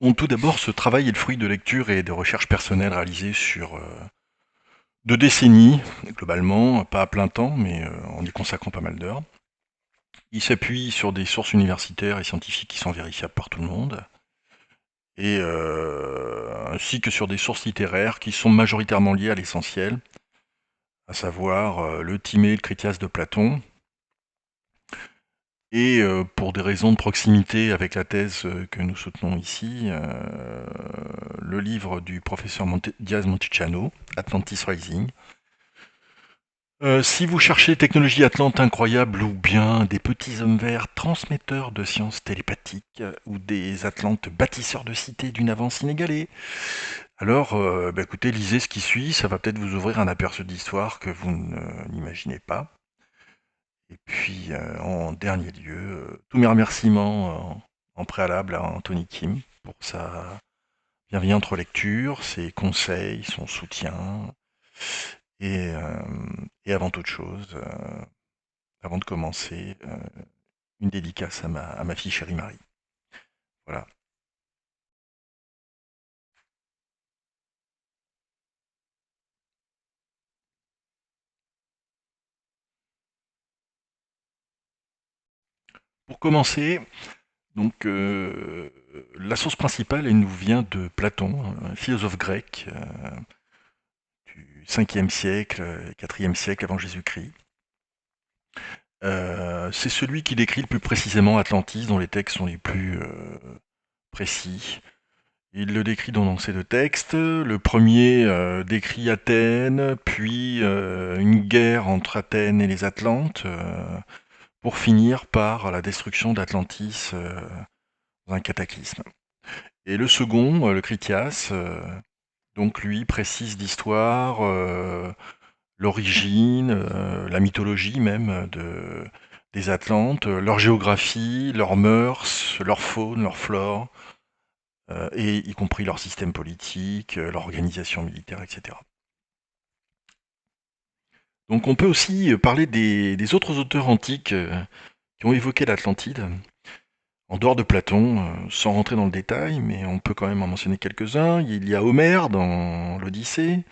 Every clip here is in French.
Bon, tout d'abord, ce travail est le fruit de lectures et de recherches personnelles réalisées sur 2 décennies, globalement, pas à plein temps, mais en y consacrant pas mal d'heures. Il s'appuie sur des sources universitaires et scientifiques qui sont vérifiables par tout le monde, et ainsi que sur des sources littéraires qui sont majoritairement liées à l'essentiel, à savoir le Timée et le Critias de Platon, et pour des raisons de proximité avec la thèse que nous soutenons ici, le livre du professeur Diaz Montecano, Atlantis Rising. Si vous cherchez technologie atlante incroyable ou bien des petits hommes verts transmetteurs de sciences télépathiques ou des atlantes bâtisseurs de cités d'une avance inégalée, alors écoutez, lisez ce qui suit, ça va peut-être vous ouvrir un aperçu d'histoire que vous n'imaginez pas. Et puis en dernier lieu, tous mes remerciements en préalable à Anthony Kim pour sa bienveillante lecture, ses conseils, son soutien, et, euh, et avant toute chose, avant de commencer, une dédicace à ma fille chérie Marie. Voilà. Pour commencer, donc la source principale, elle nous vient de Platon, un philosophe grec du 5e siècle, 4e siècle avant Jésus-Christ. C'est celui qui décrit le plus précisément Atlantis, dont les textes sont les plus précis. Il le décrit dans ces 2 textes. Le premier décrit Athènes, puis une guerre entre Athènes et les Atlantes, pour finir par la destruction d'Atlantis dans un cataclysme. Et le second, le Critias, donc lui précise l'histoire, l'origine, la mythologie même des Atlantes, leur géographie, leurs mœurs, leur faune, leur flore, et y compris leur système politique, leur organisation militaire, etc. Donc on peut aussi parler des autres auteurs antiques qui ont évoqué l'Atlantide, en dehors de Platon, sans rentrer dans le détail, mais on peut quand même en mentionner quelques-uns. Il y a Homère dans l'Odyssée,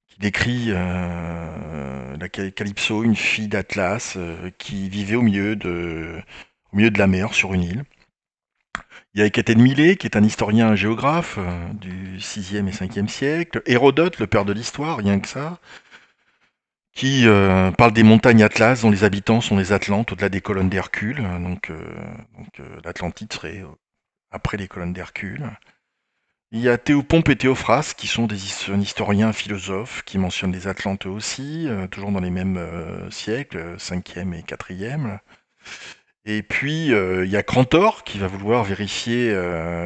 qui décrit la Calypso, une fille d'Atlas, qui vivait au milieu de la mer, sur une île. Il y a Écaté de Milet, qui est un historien géographe du 6e et 5e siècle. Hérodote, le père de l'histoire, rien que ça, qui parle des montagnes Atlas dont les habitants sont les Atlantes au-delà des colonnes d'Hercule. L'Atlantide serait après les colonnes d'Hercule. Il y a Théopompe et Théophraste qui sont un historien, philosophe, qui mentionnent les Atlantes aussi, toujours dans les mêmes siècles, 5e et 4e. Et puis il y a Crantor qui va vouloir vérifier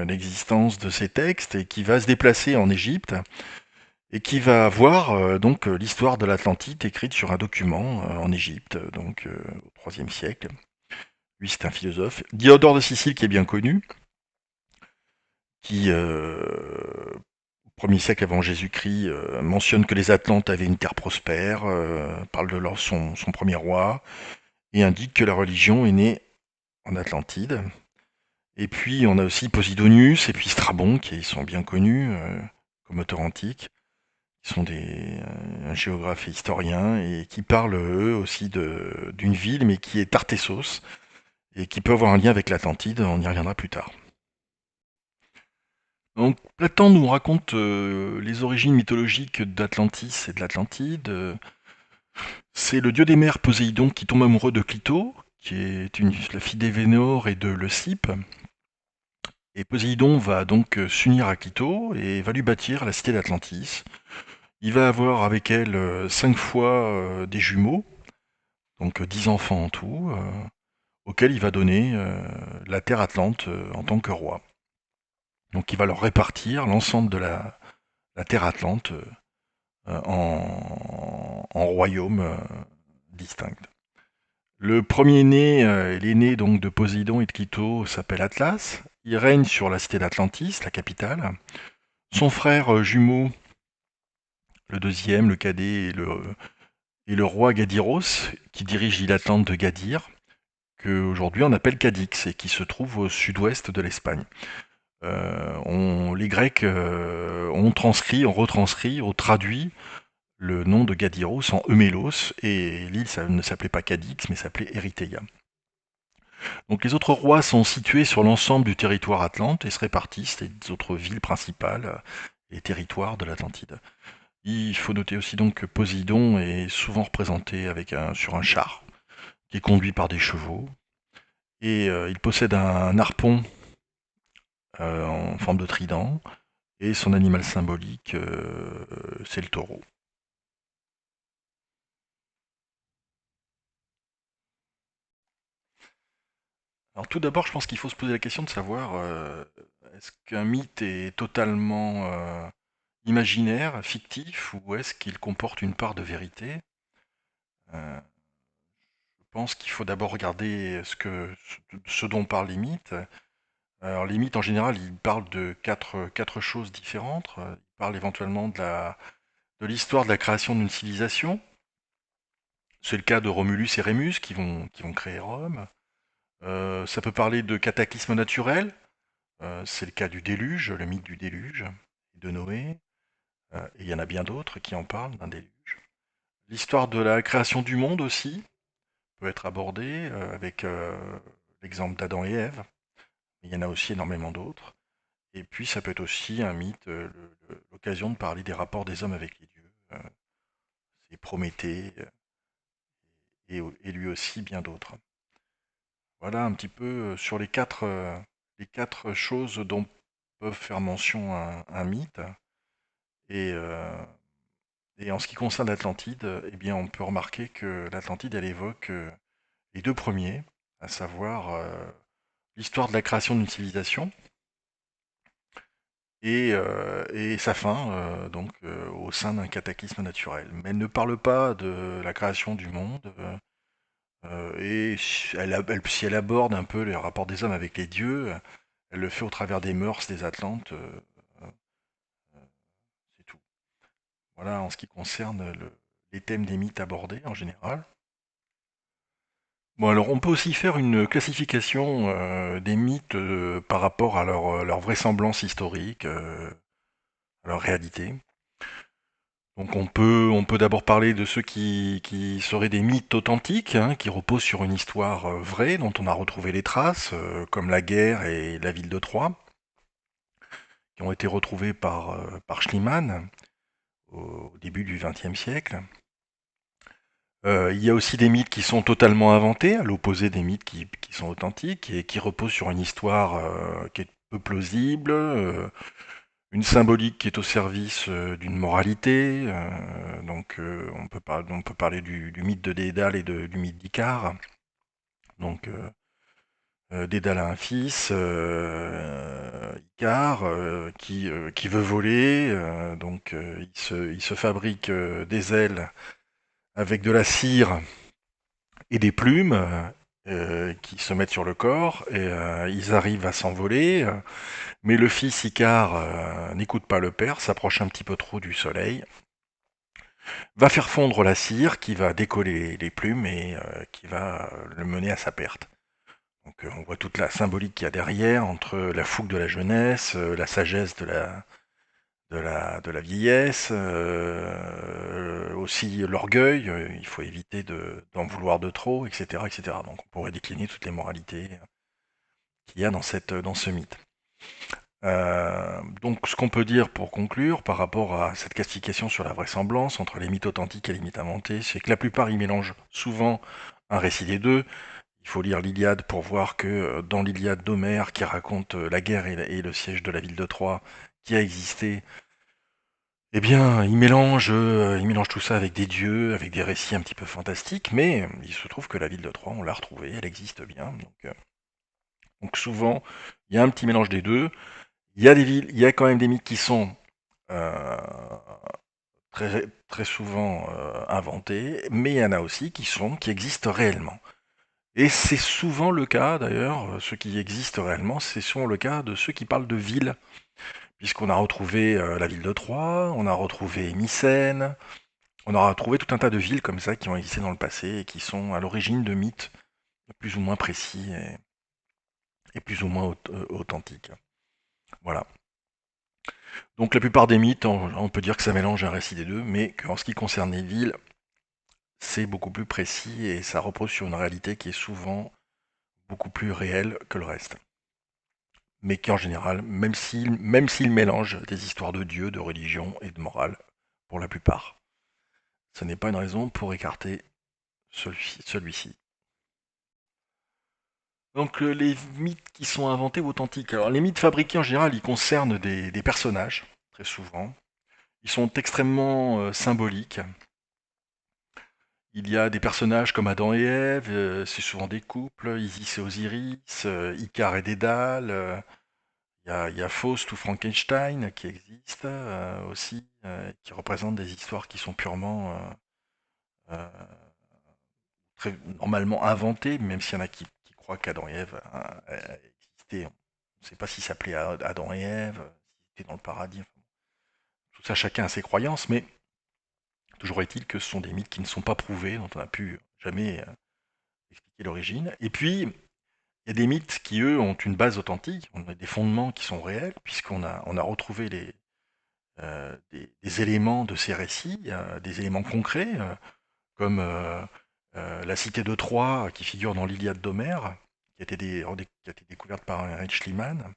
l'existence de ces textes et qui va se déplacer en Égypte et qui va voir donc l'histoire de l'Atlantide écrite sur un document en Égypte, donc au 3e siècle. Lui, c'est un philosophe. Diodore de Sicile, qui est bien connu, qui, au 1er siècle avant Jésus-Christ, mentionne que les Atlantes avaient une terre prospère, parle de son premier roi, et indique que la religion est née en Atlantide. Et puis, on a aussi Posidonius et puis Strabon, qui sont bien connus comme auteurs antiques, qui sont un géographe et historien, et qui parlent, eux, aussi d'une ville, mais qui est Tartessos, et qui peut avoir un lien avec l'Atlantide, on y reviendra plus tard. Donc, Platon nous raconte les origines mythologiques d'Atlantis et de l'Atlantide. C'est le dieu des mers Poséidon qui tombe amoureux de Clito, qui est la fille d'Événor et de Leucippe. Et Poséidon va donc s'unir à Clito et va lui bâtir la cité d'Atlantis. Il va avoir avec elle 5 fois des jumeaux, donc 10 enfants en tout, auxquels il va donner la terre Atlante en tant que roi. Donc il va leur répartir l'ensemble de la terre Atlante en royaumes distincts. Le premier-né, l'aîné donc de Poséidon et de Clito, s'appelle Atlas. Il règne sur la cité d'Atlantis, la capitale. Son frère jumeau, le deuxième, le cadet, et le roi Gadiros, qui dirige l'île Atlante de Gadir, qu'aujourd'hui on appelle Cadix, et qui se trouve au sud-ouest de l'Espagne. Les Grecs ont transcrit, ont retranscrit, ont traduit le nom de Gadiros en Eumélos, et l'île ça ne s'appelait pas Cadix, mais s'appelait Érythéia. Donc les autres rois sont situés sur l'ensemble du territoire atlante et se répartissent les autres villes principales et territoires de l'Atlantide. Il faut noter aussi donc que Poséidon est souvent représenté sur un char, qui est conduit par des chevaux, et il possède un harpon en forme de trident, et son animal symbolique, c'est le taureau. Alors tout d'abord, je pense qu'il faut se poser la question de savoir est-ce qu'un mythe est totalement imaginaire, fictif, ou est-ce qu'il comporte une part de vérité? Je pense qu'il faut d'abord regarder ce dont parlent les mythes. Alors les mythes en général, ils parlent de quatre choses différentes. Ils parlent éventuellement de l'histoire de la création d'une civilisation. C'est le cas de Romulus et Rémus qui vont créer Rome. Ça peut parler de cataclysmes naturels. C'est le cas du déluge, le mythe du déluge, de Noé. Et il y en a bien d'autres qui en parlent d'un déluge. L'histoire de la création du monde aussi peut être abordée avec l'exemple d'Adam et Ève. Il y en a aussi énormément d'autres. Et puis ça peut être aussi un mythe, l'occasion de parler des rapports des hommes avec les dieux. C'est Prométhée et lui aussi bien d'autres. Voilà un petit peu sur les quatre choses dont peuvent faire mention un mythe. Et, euh, et en ce qui concerne l'Atlantide, eh bien, on peut remarquer que l'Atlantide, elle évoque les deux premiers, à savoir l'histoire de la création d'une civilisation et sa fin, au sein d'un cataclysme naturel. Mais elle ne parle pas de la création du monde, et si elle aborde un peu les rapports des hommes avec les dieux, elle le fait au travers des mœurs des Atlantes, c'est tout. Voilà en ce qui concerne les thèmes des mythes abordés en général. Bon, alors on peut aussi faire une classification des mythes par rapport à leur vraisemblance historique, à leur réalité. Donc on peut d'abord parler de ceux qui seraient des mythes authentiques, hein, qui reposent sur une histoire vraie, dont on a retrouvé les traces, comme la guerre et la ville de Troie, qui ont été retrouvés par Schliemann au début du XXe siècle. Il y a aussi des mythes qui sont totalement inventés, à l'opposé des mythes qui sont authentiques et qui reposent sur une histoire qui est peu plausible, une symbolique qui est au service d'une moralité. On peut parler du mythe de Dédale et du mythe d'Icare. Donc, Dédale a un fils, Icare, qui veut voler. Il se fabrique des ailes avec de la cire et des plumes qui se mettent sur le corps, et ils arrivent à s'envoler, mais le fils Icare n'écoute pas le père, s'approche un petit peu trop du soleil, va faire fondre la cire qui va décoller les plumes et qui va le mener à sa perte. Donc on voit toute la symbolique qu'il y a derrière entre la fougue de la jeunesse, la sagesse de la vieillesse, aussi l'orgueil, il faut éviter d'en vouloir de trop, etc., etc. Donc on pourrait décliner toutes les moralités qu'il y a dans ce mythe. Donc ce qu'on peut dire pour conclure par rapport à cette classification sur la vraisemblance entre les mythes authentiques et les mythes inventés, c'est que la plupart ils mélangent souvent un récit des deux. Il faut lire l'Iliade pour voir que dans l'Iliade d'Homère qui raconte la guerre et le siège de la ville de Troie qui a existé, eh bien, il mélange tout ça avec des dieux, avec des récits un petit peu fantastiques, mais il se trouve que la ville de Troie, on l'a retrouvée, elle existe bien. Donc souvent, il y a un petit mélange des deux. Il y a des villes, il y a quand même des mythes qui sont euh, très, très souvent inventés, mais il y en a aussi qui existent réellement. Et c'est souvent le cas, d'ailleurs, ceux qui existent réellement, c'est souvent le cas de ceux qui parlent de villes, puisqu'on a retrouvé la ville de Troie, on a retrouvé Mycène, on aura trouvé tout un tas de villes comme ça qui ont existé dans le passé et qui sont à l'origine de mythes plus ou moins précis et plus ou moins authentiques. Voilà. Donc la plupart des mythes, on peut dire que ça mélange un récit des deux, mais qu'en ce qui concerne les villes, c'est beaucoup plus précis et ça repose sur une réalité qui est souvent beaucoup plus réelle que le reste. Mais qui en général, même s'il mélange des histoires de Dieu, de religion et de morale, pour la plupart, ce n'est pas une raison pour écarter celui-ci. Donc les mythes qui sont inventés ou authentiques. Alors les mythes fabriqués en général, ils concernent des personnages, très souvent. Ils sont extrêmement symboliques. Il y a des personnages comme Adam et Ève, c'est souvent des couples, Isis et Osiris, Icare et Dédale, il y a Faust ou Frankenstein qui existent aussi, qui représentent des histoires qui sont purement, euh, normalement inventées, même s'il y en a qui croient qu'Adam et Ève a existé. On ne sait pas s'ils s'appelaient Adam et Ève, s'ils étaient dans le paradis. Enfin, tout ça, chacun a ses croyances, mais toujours est-il que ce sont des mythes qui ne sont pas prouvés, dont on n'a pu jamais expliquer l'origine. Et puis, il y a des mythes qui, eux, ont une base authentique, on a des fondements qui sont réels, puisqu'on a retrouvé des éléments de ces récits, des éléments concrets, comme la cité de Troie qui figure dans l'Iliade d'Homère, qui a été découverte par Heinrich Schliemann,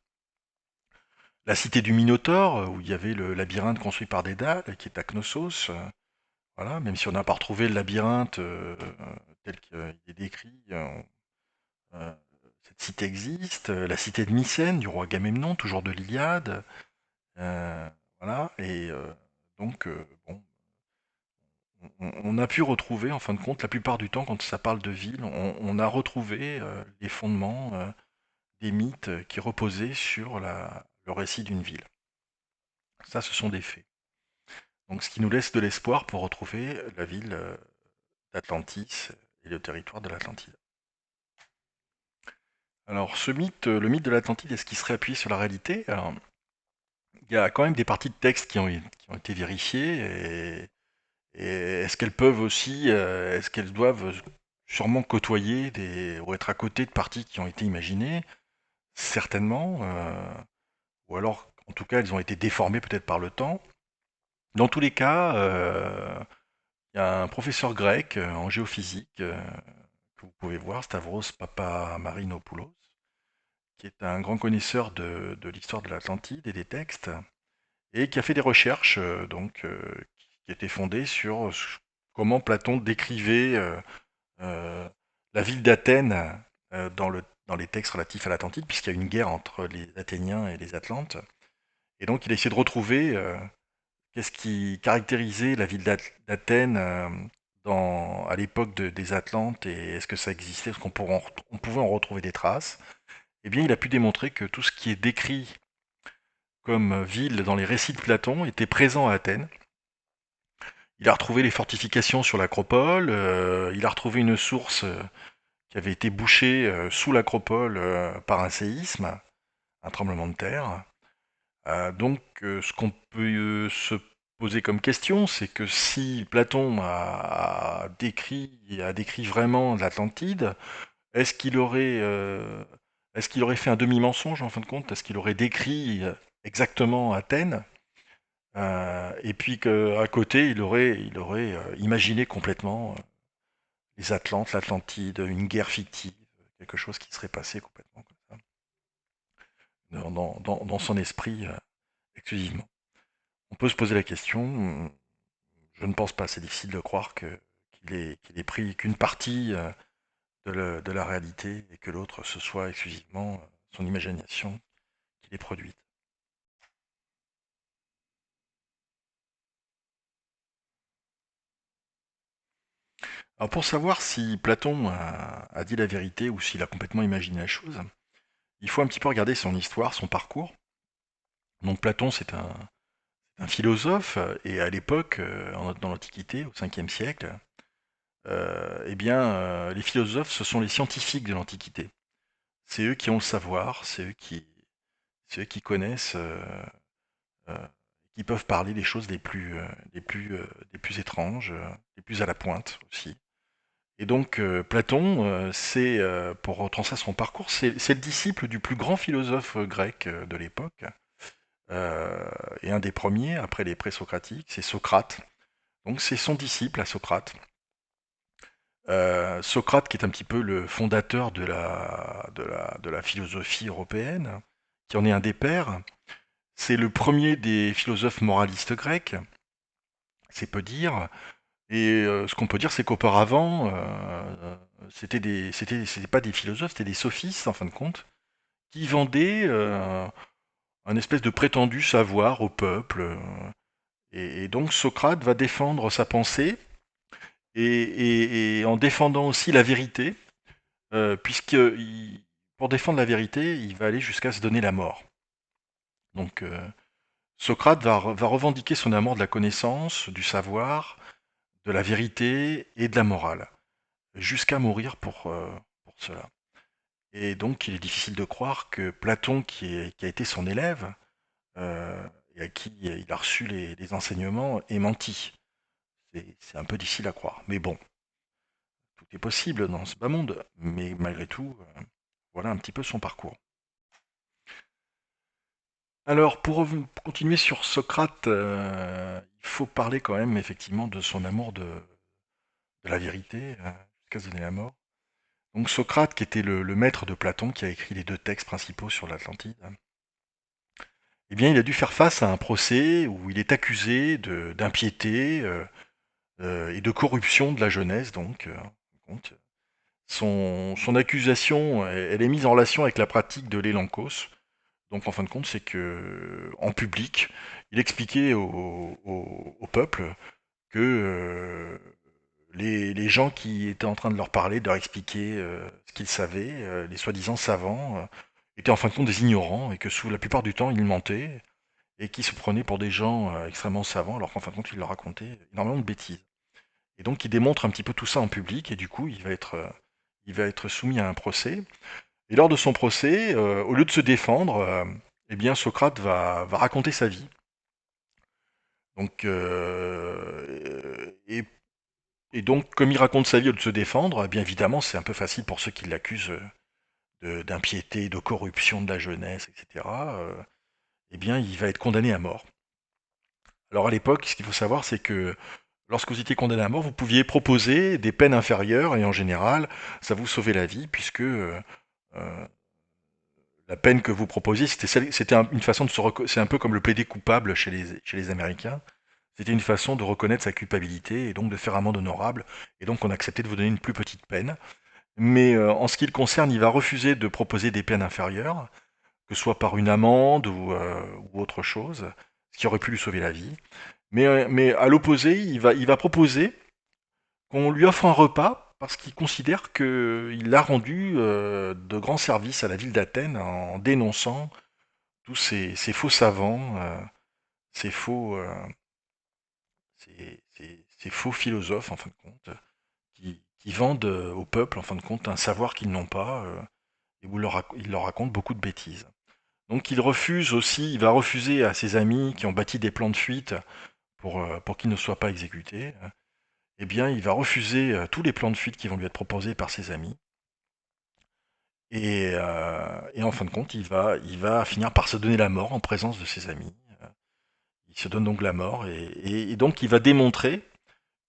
la cité du Minotaure, où il y avait le labyrinthe construit par Dédale, qui est à Knossos, voilà, même si on n'a pas retrouvé le labyrinthe tel qu'il est décrit, euh, cette cité existe. La cité de Mycène, du roi Agamemnon, toujours de l'Iliade, voilà, et donc, bon, on a pu retrouver, en fin de compte, la plupart du temps, quand ça parle de ville, on a retrouvé les fondements des mythes qui reposaient sur le récit d'une ville. Ça, ce sont des faits. Donc, ce qui nous laisse de l'espoir pour retrouver la ville d'Atlantis et le territoire de l'Atlantide. Alors, ce mythe, le mythe de l'Atlantide, est-ce qu'il serait appuyé sur la réalité? Alors, il y a quand même des parties de texte qui ont été vérifiées, et est-ce qu'elles peuvent aussi, est-ce qu'elles doivent sûrement côtoyer ou être à côté de parties qui ont été imaginées? Certainement, ou alors, en tout cas, elles ont été déformées peut-être par le temps. Dans tous les cas, il y a un professeur grec en géophysique que vous pouvez voir, Stavros Papamarinopoulos, qui est un grand connaisseur de l'histoire de l'Atlantide et des textes, et qui a fait des recherches qui étaient fondées sur comment Platon décrivait euh, la ville d'Athènes dans les textes relatifs à l'Atlantide, puisqu'il y a eu une guerre entre les Athéniens et les Atlantes. Et donc il a essayé de retrouver qu'est-ce qui caractérisait la ville d'Athènes à l'époque des Atlantes, et est-ce que ça existait, est-ce on pouvait en retrouver des traces. Eh bien, il a pu démontrer que tout ce qui est décrit comme ville dans les récits de Platon était présent à Athènes. Il a retrouvé les fortifications sur l'acropole, il a retrouvé une source qui avait été bouchée sous l'acropole par un séisme, un tremblement de terre. Donc, ce qu'on peut se poser comme question, c'est que si Platon a décrit vraiment l'Atlantide, est-ce qu'il aurait, euh, est-ce qu'il aurait fait un demi-mensonge en fin de compte? Est-ce qu'il aurait décrit exactement Athènes? Et puis qu'à côté, il aurait imaginé complètement les Atlantes, l'Atlantide, une guerre fictive, quelque chose qui serait passé complètement comme ça, dans son esprit exclusivement. On peut se poser la question, je ne pense pas, c'est difficile de croire qu'il ait pris qu'une partie de la réalité et que l'autre, ce soit exclusivement son imagination qui l'ait produite. Alors pour savoir si Platon a dit la vérité ou s'il a complètement imaginé la chose, il faut un petit peu regarder son histoire, son parcours. Donc Platon, c'est un philosophe, et à l'époque, dans l'Antiquité, au 5e siècle, eh bien, les philosophes, ce sont les scientifiques de l'Antiquité. C'est eux qui ont le savoir, c'est eux qui connaissent, euh, qui peuvent parler des choses les plus étranges, les plus à la pointe aussi. Et donc Platon, pour retracer son parcours, c'est le disciple du plus grand philosophe grec de l'époque, Euh, et un des premiers, après les présocratiques, c'est Socrate. Donc c'est son disciple à Socrate. Socrate qui est un petit peu le fondateur de la philosophie européenne, qui en est un des pères. C'est le premier des philosophes moralistes grecs, c'est peu dire. Et ce qu'on peut dire, c'est qu'auparavant, c'était pas des philosophes, c'était des sophistes en fin de compte, qui vendaient un espèce de prétendu savoir au peuple. Et donc Socrate va défendre sa pensée et en défendant aussi la vérité, puisque pour défendre la vérité, il va aller jusqu'à se donner la mort. Donc Socrate va revendiquer son amour de la connaissance, du savoir, de la vérité et de la morale, jusqu'à mourir pour cela. Et donc il est difficile de croire que Platon, qui a été son élève, et à qui il a reçu les enseignements, ait menti. C'est un peu difficile à croire. Mais bon, tout est possible dans ce bas monde. Mais malgré tout, voilà un petit peu son parcours. Alors, pour continuer sur Socrate, il faut parler quand même effectivement de son amour de la vérité, jusqu'à se donner la mort. Donc Socrate, qui était le maître de Platon, qui a écrit les deux textes principaux sur l'Atlantide, eh bien, il a dû faire face à un procès où il est accusé d'impiété et de corruption de la jeunesse. Donc, son accusation, elle est mise en relation avec la pratique de l'élancos. Donc, en fin de compte, c'est que en public, il expliquait au peuple que les gens qui étaient en train de leur parler, de leur expliquer ce qu'ils savaient, les soi-disant savants, étaient en fin de compte des ignorants et que sous la plupart du temps, ils mentaient et qui se prenaient pour des gens extrêmement savants alors qu'en fin de compte, ils leur racontaient énormément de bêtises. Et donc, il démontre un petit peu tout ça en public et du coup, il va être soumis à un procès. Et lors de son procès, au lieu de se défendre, eh bien, Socrate va raconter sa vie. Donc, et donc, comme il raconte sa vie au lieu de se défendre, bien évidemment, c'est un peu facile pour ceux qui l'accusent d'impiété, de corruption de la jeunesse, etc. Eh bien, il va être condamné à mort. Alors à l'époque, ce qu'il faut savoir, c'est que lorsque vous étiez condamné à mort, vous pouviez proposer des peines inférieures et en général, ça vous sauvait la vie puisque euh, la peine que vous proposiez, c'était une façon de c'est un peu comme le plaider coupable chez les Américains. C'était une façon de reconnaître sa culpabilité et donc de faire amende honorable. Et donc on acceptait de vous donner une plus petite peine. Mais en ce qui le concerne, il va refuser de proposer des peines inférieures, que ce soit par une amende ou autre chose, ce qui aurait pu lui sauver la vie. Mais à l'opposé, il va proposer qu'on lui offre un repas parce qu'il considère qu'il a rendu de grands services à la ville d'Athènes en dénonçant tous ces faux savants, ces faux, ces faux philosophes, en fin de compte, qui vendent au peuple, en fin de compte, un savoir qu'ils n'ont pas, et où il leur raconte beaucoup de bêtises. Donc il va refuser à ses amis qui ont bâti des plans de fuite pour qu'ils ne soient pas exécutés, eh bien, il va refuser tous les plans de fuite qui vont lui être proposés par ses amis. Et en fin de compte, il va finir par se donner la mort en présence de ses amis. Il se donne donc la mort et donc il va démontrer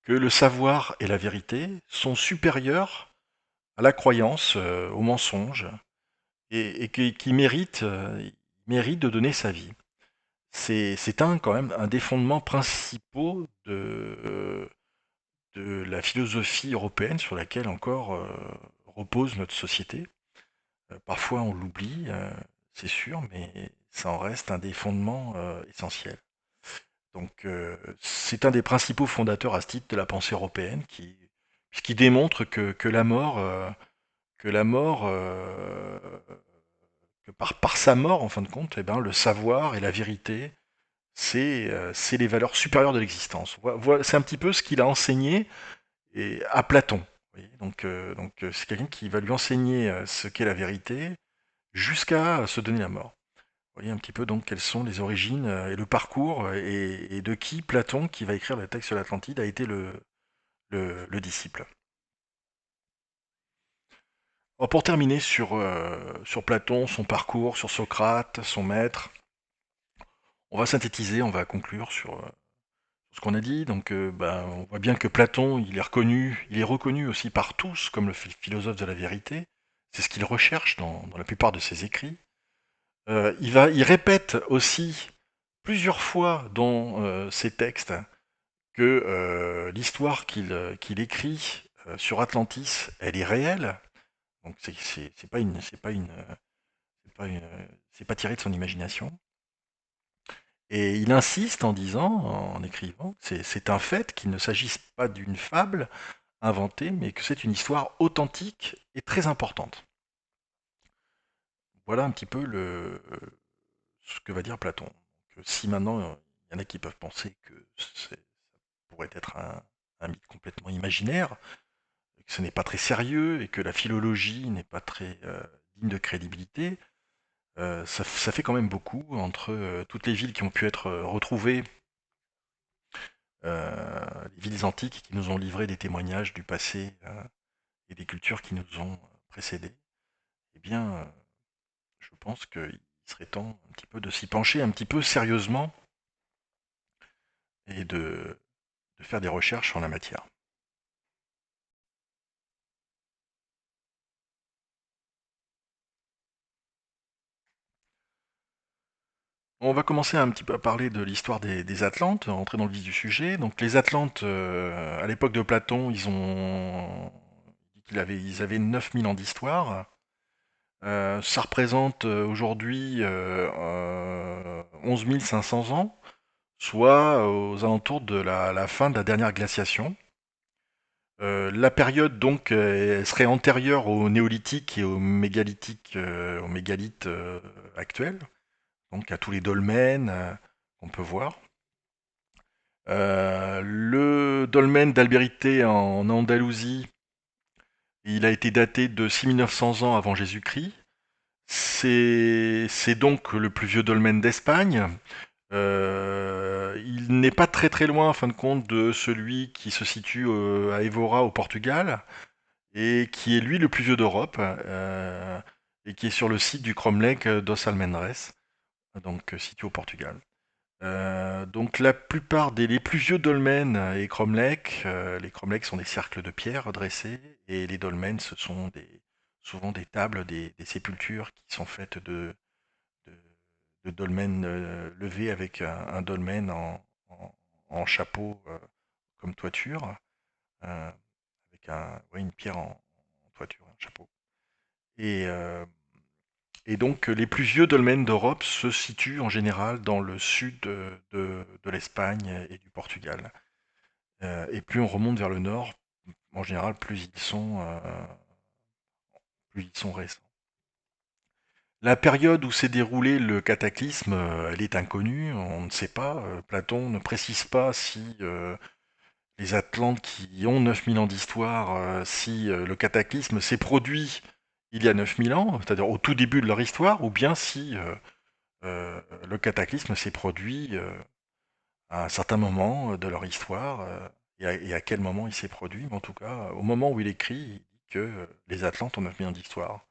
que le savoir et la vérité sont supérieurs à la croyance, au mensonge, et qu'il mérite de donner sa vie. C'est quand même un des fondements principaux de la philosophie européenne sur laquelle encore repose notre société. Parfois on l'oublie, c'est sûr, mais ça en reste un des fondements essentiels. Donc c'est un des principaux fondateurs à ce titre de la pensée européenne qui démontre que la mort, que la mort, que par sa mort en fin de compte, eh ben, le savoir et la vérité, c'est les valeurs supérieures de l'existence. C'est un petit peu ce qu'il a enseigné à Platon. Vous voyez. Donc c'est quelqu'un qui va lui enseigner ce qu'est la vérité jusqu'à se donner la mort. Vous voyez un petit peu donc quelles sont les origines et le parcours et de qui Platon, qui va écrire le texte sur l'Atlantide, a été le disciple. Alors, pour terminer sur Platon, son parcours, sur Socrate, son maître, On va synthétiser, on va conclure sur ce qu'on a dit. Donc, on voit bien que Platon, il est reconnu aussi par tous comme le philosophe de la vérité. C'est ce qu'il recherche dans la plupart de ses écrits. Il répète aussi plusieurs fois dans ses textes que l'histoire qu'il écrit sur Atlantis, elle est réelle. Donc c'est pas une, c'est pas une- c'est pas tiré de son imagination. Et il insiste en disant, en écrivant, c'est un fait qu'il ne s'agisse pas d'une fable inventée, mais que c'est une histoire authentique et très importante. Voilà un petit peu ce que va dire Platon. Donc, si maintenant il y en a qui peuvent penser que ça pourrait être un mythe complètement imaginaire, que ce n'est pas très sérieux et que la philologie n'est pas très digne de crédibilité, ça fait quand même beaucoup entre toutes les villes qui ont pu être retrouvées, les villes antiques qui nous ont livré des témoignages du passé et des cultures qui nous ont précédés. Eh bien, je pense qu'il serait temps un petit peu de s'y pencher un petit peu sérieusement et de faire des recherches en la matière. On va commencer un petit peu à parler de l'histoire des Atlantes, rentrer dans le vif du sujet. Donc les Atlantes, à l'époque de Platon, ils avaient 9000 ans d'histoire. Ça représente aujourd'hui 11 500 ans, soit aux alentours de la fin de la dernière glaciation. La période donc serait antérieure au néolithique et au mégalithique, au mégalithe actuel, donc à tous les dolmens qu'on peut voir. Le dolmen d'Albérité en Andalousie, il a été daté de 6900 ans avant Jésus-Christ. C'est donc le plus vieux dolmen d'Espagne. Il n'est pas très très loin, en fin de compte, de celui qui se situe à Évora au Portugal et qui est lui le plus vieux d'Europe et qui est sur le site du cromlech dos Almendres, donc situé au Portugal. Donc la plupart des les plus vieux dolmens et cromlechs, les cromlechs sont des cercles de pierre dressés et les dolmens ce sont souvent des tables, des sépultures qui sont faites de, de dolmens levés avec un dolmen en chapeau comme toiture, avec ouais, une pierre en toiture, un chapeau. Et, euh, et donc les plus vieux dolmens d'Europe se situent en général dans le sud de l'Espagne et du Portugal. Et plus on remonte vers le nord, en général, plus ils sont récents. La période où s'est déroulé le cataclysme, elle est inconnue, on ne sait pas. Platon ne précise pas si les Atlantes qui ont 9000 ans d'histoire, si le cataclysme s'est produit il y a 9000 ans, c'est-à-dire au tout début de leur histoire, ou bien si le cataclysme s'est produit à un certain moment de leur histoire, et à quel moment il s'est produit, mais en tout cas, au moment où il écrit, il dit que les Atlantes ont 9000 ans d'histoire.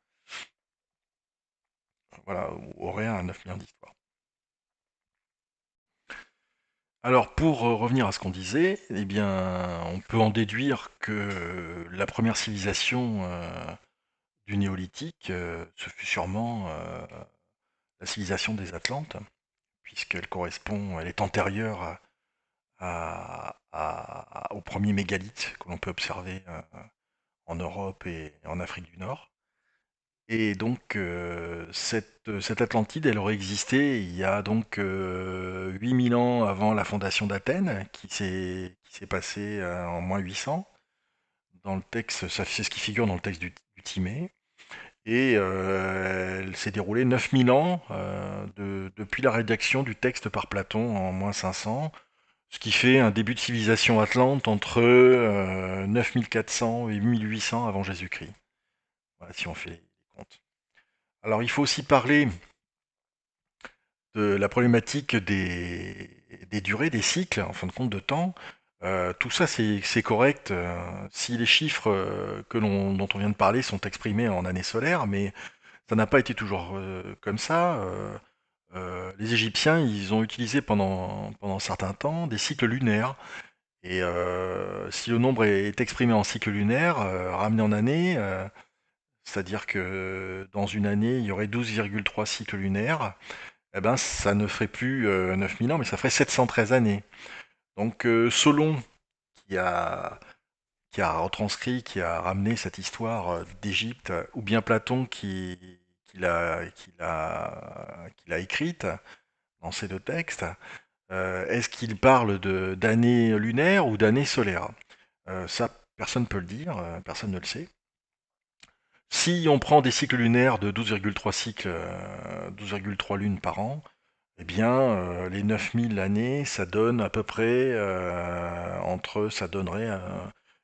Voilà, ou auraient un 9000 ans d'histoire. Alors, pour revenir à ce qu'on disait, eh bien, on peut en déduire que la première civilisation du néolithique, ce fut sûrement la civilisation des Atlantes, puisqu'elle correspond, elle est antérieure au premier mégalithe que l'on peut observer en Europe et en Afrique du Nord. Et donc cette Atlantide, elle aurait existé il y a donc 8000 ans avant la fondation d'Athènes, qui s'est passée en moins 800. Dans le texte, c'est ce qui figure dans le texte du Timée. Et elle s'est déroulée 9000 ans depuis la rédaction du texte par Platon en moins 500, ce qui fait un début de civilisation atlante entre 9400 et 1800 avant Jésus-Christ. Voilà, si on fait les comptes. Alors il faut aussi parler de la problématique des durées, des cycles, en fin de compte, de temps. Tout ça, c'est correct si les chiffres dont on vient de parler sont exprimés en années solaires, mais ça n'a pas été toujours comme ça. Les Égyptiens, ils ont utilisé pendant un certain temps des cycles lunaires. Et si le nombre est exprimé en cycle lunaire, ramené en année, c'est-à-dire que dans une année, il y aurait 12,3 cycles lunaires, eh ben, ça ne ferait plus 9000 ans, mais ça ferait 713 années. Donc Solon, qui a, qui a retranscrit, qui a ramené cette histoire d'Égypte, ou bien Platon qui l'a écrite dans ces deux textes, est-ce qu'il parle d'années lunaires ou d'années solaires? Ça, personne ne peut le dire, personne ne le sait. Si on prend des cycles lunaires de 12,3 cycles, 12,3 lunes par an, eh bien, les 9000 années, ça donne à peu près ça donnerait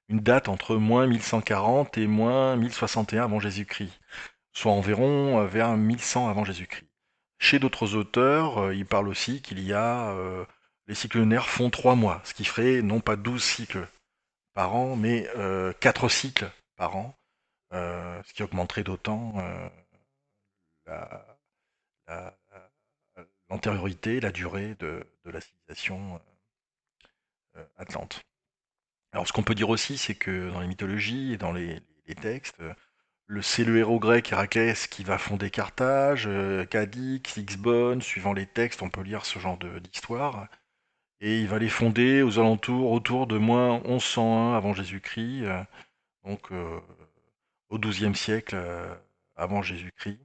une date entre moins 1140 et moins 1061 avant Jésus-Christ, soit environ vers 1100 avant Jésus-Christ. Chez d'autres auteurs, ils parlent aussi qu'il y a les cycles lunaires font 3 mois, ce qui ferait non pas 12 cycles par an, mais 4 cycles par an, ce qui augmenterait d'autant la, la- l'antériorité, la durée de la civilisation atlante. Alors ce qu'on peut dire aussi, c'est que dans les mythologies et dans les textes, c'est le héros grec Héraclès qui va fonder Carthage, Cadix, Lixbonne, suivant les textes, on peut lire ce genre d'histoire. Et il va les fonder aux alentours, autour de moins 1101 avant Jésus-Christ, donc au XIIe siècle avant Jésus-Christ.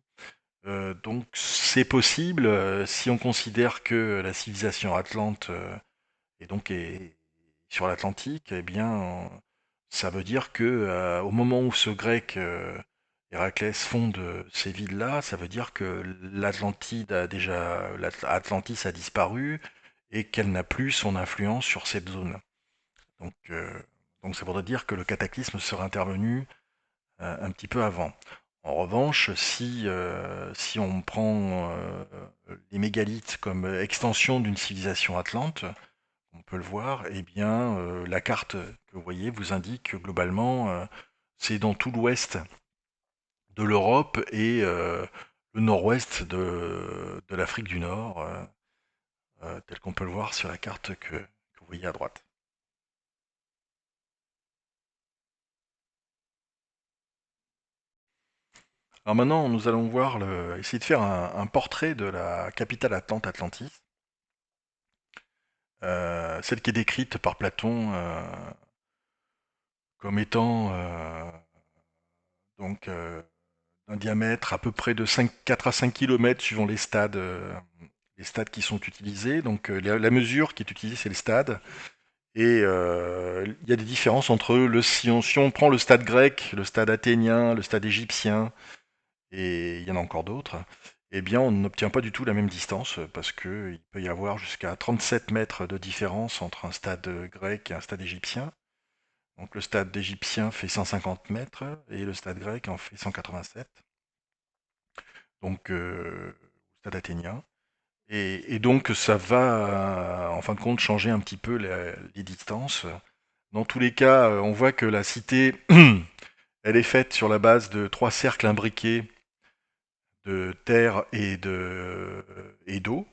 Donc c'est possible si on considère que la civilisation atlante est sur l'Atlantique, eh bien ça veut dire que au moment où ce grec Héraclès fonde ces villes-là, ça veut dire que l'Atlantis a disparu et qu'elle n'a plus son influence sur cette zone. Donc, euh, donc ça voudrait dire que le cataclysme serait intervenu un petit peu avant. En revanche, si on prend les mégalithes comme extension d'une civilisation atlante, on peut le voir, eh bien, la carte que vous voyez vous indique que globalement, c'est dans tout l'ouest de l'Europe et le nord-ouest de l'Afrique du Nord, tel qu'on peut le voir sur la carte que vous voyez à droite. Alors maintenant, nous allons essayer de faire un portrait de la capitale Atlante Atlantis, celle qui est décrite par Platon comme étant donc d'un diamètre à peu près de 4 à 5 km suivant les stades qui sont utilisés. Donc la mesure qui est utilisée, c'est les stades. Et il y a des différences entre si on prend le stade grec, le stade athénien, le stade égyptien, et il y en a encore d'autres, eh bien on n'obtient pas du tout la même distance parce qu'il peut y avoir jusqu'à 37 mètres de différence entre un stade grec et un stade égyptien. Donc le stade égyptien fait 150 mètres et le stade grec en fait 187. Donc le stade athénien. Et donc ça va en fin de compte changer un petit peu les distances. Dans tous les cas, on voit que la cité, elle est faite sur la base de trois cercles imbriqués de terre et d'eau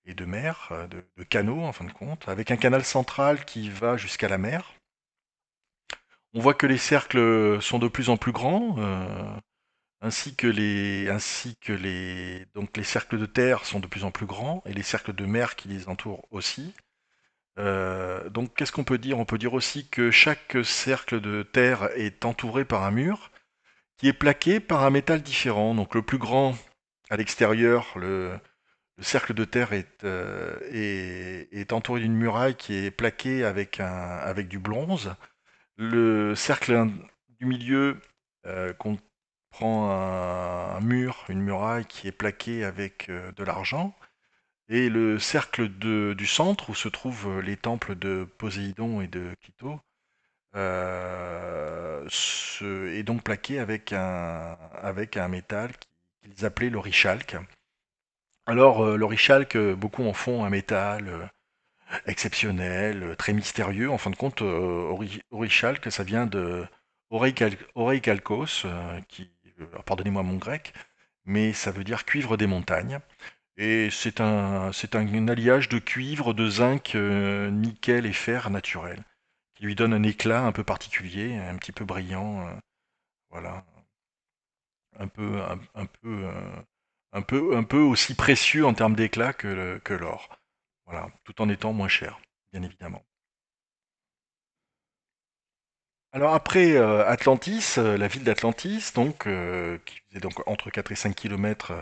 et de mer, de canaux en fin de compte, avec un canal central qui va jusqu'à la mer. On voit que les cercles sont de plus en plus grands, donc les cercles de terre sont de plus en plus grands et les cercles de mer qui les entourent aussi. Donc qu'est-ce qu'on peut dire? On peut dire aussi que chaque cercle de terre est entouré par un mur qui est plaqué par un métal différent. Donc le plus grand à l'extérieur, le cercle de terre est entouré d'une muraille qui est plaquée avec du bronze. Le du milieu comprend un mur, une muraille qui est plaquée avec de l'argent. Et le cercle du centre, où se trouvent les temples de Poséidon et de Clito, est donc plaqué avec un métal qu'ils appelaient l'orichalque. Alors, l'orichalque, beaucoup en font un métal exceptionnel, très mystérieux. En fin de compte, orichalque, ça vient de oreikhalkos, pardonnez-moi mon grec, mais ça veut dire cuivre des montagnes. Et c'est un alliage de cuivre, de zinc, nickel et fer naturel, qui lui donne un éclat un peu particulier, un petit peu brillant, voilà, un peu, un peu aussi précieux en termes d'éclat que l'or. Voilà, tout en étant moins cher, bien évidemment. Alors après Atlantis, la ville d'Atlantis, donc qui faisait donc entre 4 et 5 kilomètres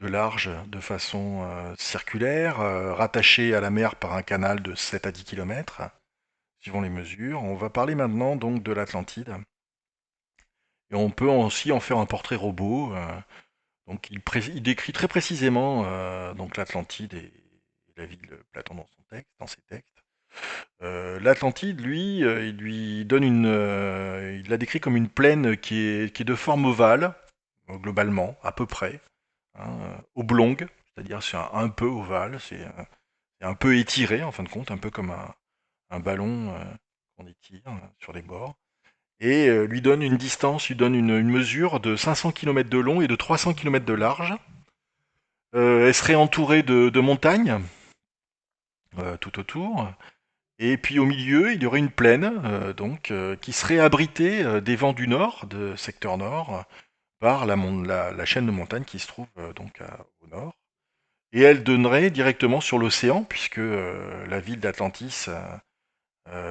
de large de façon circulaire, rattachée à la mer par un canal de 7 à 10 kilomètres, suivant les mesures. On va parler maintenant donc de l'Atlantide. Et on peut aussi en faire un portrait robot. Donc il décrit très précisément donc l'Atlantide et la ville de Platon dans son texte, dans ses textes. L'Atlantide, lui, il lui donne il la décrit comme une plaine qui est de forme ovale, globalement, à peu près, hein, oblongue, c'est-à-dire c'est un peu ovale, c'est un peu étiré en fin de compte, un peu comme un ballon qu'on étire sur les bords. Et lui donne une distance, lui donne une mesure de 500 km de long et de 300 km de large. Elle serait entourée de montagnes tout autour. Et puis au milieu, il y aurait une plaine, qui serait abritée des vents du nord, de secteur nord, par la chaîne de montagnes qui se trouve au nord. Et elle donnerait directement sur l'océan, puisque la ville d'Atlantis,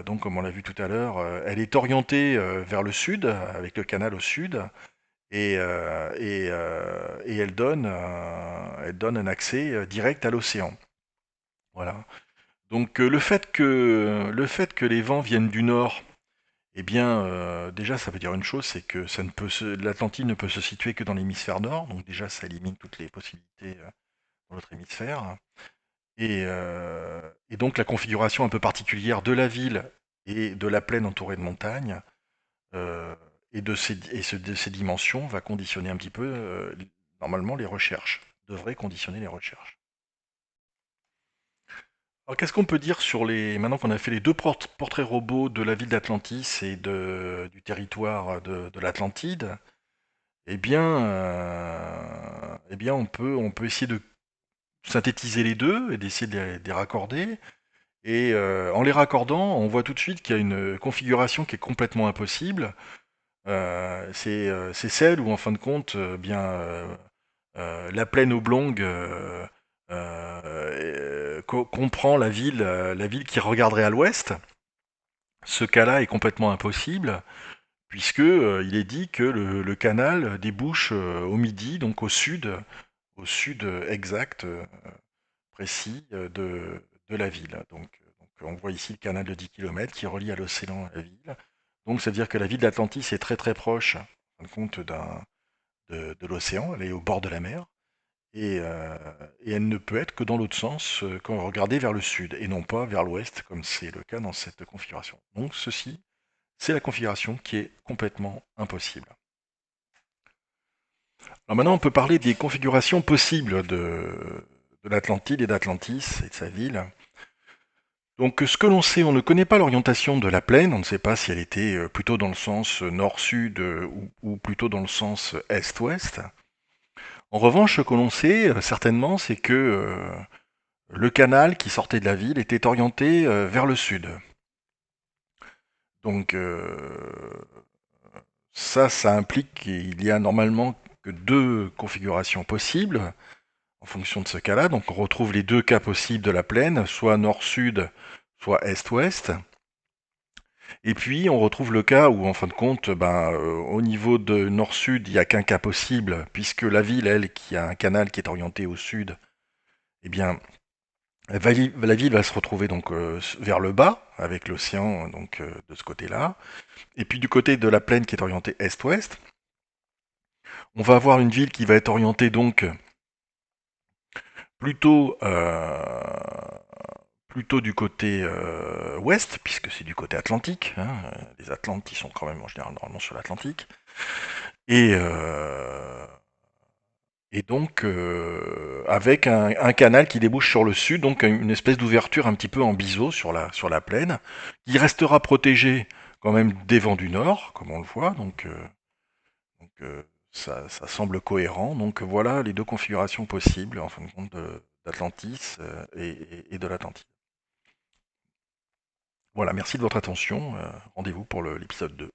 donc comme on l'a vu tout à l'heure, elle est orientée vers le sud, avec le canal au sud, et elle donne un accès direct à l'océan. Voilà. Donc le fait que les vents viennent du nord, eh bien, déjà, ça veut dire une chose, c'est que l'Atlantide ne peut se situer que dans l'hémisphère nord, donc déjà, ça élimine toutes les possibilités dans l'autre hémisphère. Et donc, la configuration un peu particulière de la ville et de la plaine entourée de montagnes, euh, et de ces dimensions va conditionner un petit peu, normalement, les recherches, devrait conditionner les recherches. Alors, qu'est-ce qu'on peut dire maintenant qu'on a fait les deux portraits robots de la ville d'Atlantis et du territoire de l'Atlantide, eh bien, on peut essayer de synthétiser les deux et d'essayer de les raccorder. Et en les raccordant, on voit tout de suite qu'il y a une configuration qui est complètement impossible. C'est celle où, en fin de compte, la plaine oblongue comprend la ville qui regarderait à l'ouest. Ce cas-là est complètement impossible, puisque il est dit que le canal débouche au midi, donc au sud exact, précis de la ville. Donc, on voit ici le canal de 10 km qui relie à l'océan la ville. Donc ça veut dire que la ville d'Atlantis est très très proche, en fin de compte, de l'océan, elle est au bord de la mer. Et elle ne peut être que dans l'autre sens quand on regarde vers le sud, et non pas vers l'ouest, comme c'est le cas dans cette configuration. Donc ceci, c'est la configuration qui est complètement impossible. Alors maintenant, on peut parler des configurations possibles de l'Atlantide et d'Atlantis et de sa ville. Donc ce que l'on sait, on ne connaît pas l'orientation de la plaine, on ne sait pas si elle était plutôt dans le sens nord-sud ou plutôt dans le sens est-ouest. En revanche, ce que l'on sait certainement, c'est que le canal qui sortait de la ville était orienté vers le sud. Donc ça implique qu'il y a normalement que deux configurations possibles en fonction de ce cas-là. Donc on retrouve les deux cas possibles de la plaine, soit nord-sud, soit est-ouest. Et puis on retrouve le cas où en fin de compte, au niveau de nord-sud, il n'y a qu'un cas possible, puisque la ville, elle, qui a un canal qui est orienté au sud, eh bien, la ville va se retrouver donc vers le bas, avec l'océan de ce côté-là. Et puis du côté de la plaine qui est orientée est-ouest, on va avoir une ville qui va être orientée donc plutôt, plutôt du côté ouest, puisque c'est du côté atlantique, hein. Les Atlantes qui sont quand même en général normalement sur l'Atlantique. Et, euh, et donc avec un canal qui débouche sur le sud, donc une espèce d'ouverture un petit peu en biseau sur la plaine, qui restera protégée quand même des vents du nord, comme on le voit. Donc, ça semble cohérent. Donc voilà les deux configurations possibles en fin de compte d'Atlantis et de l'Atlantide. Voilà, merci de votre attention. Rendez-vous pour l'épisode 2.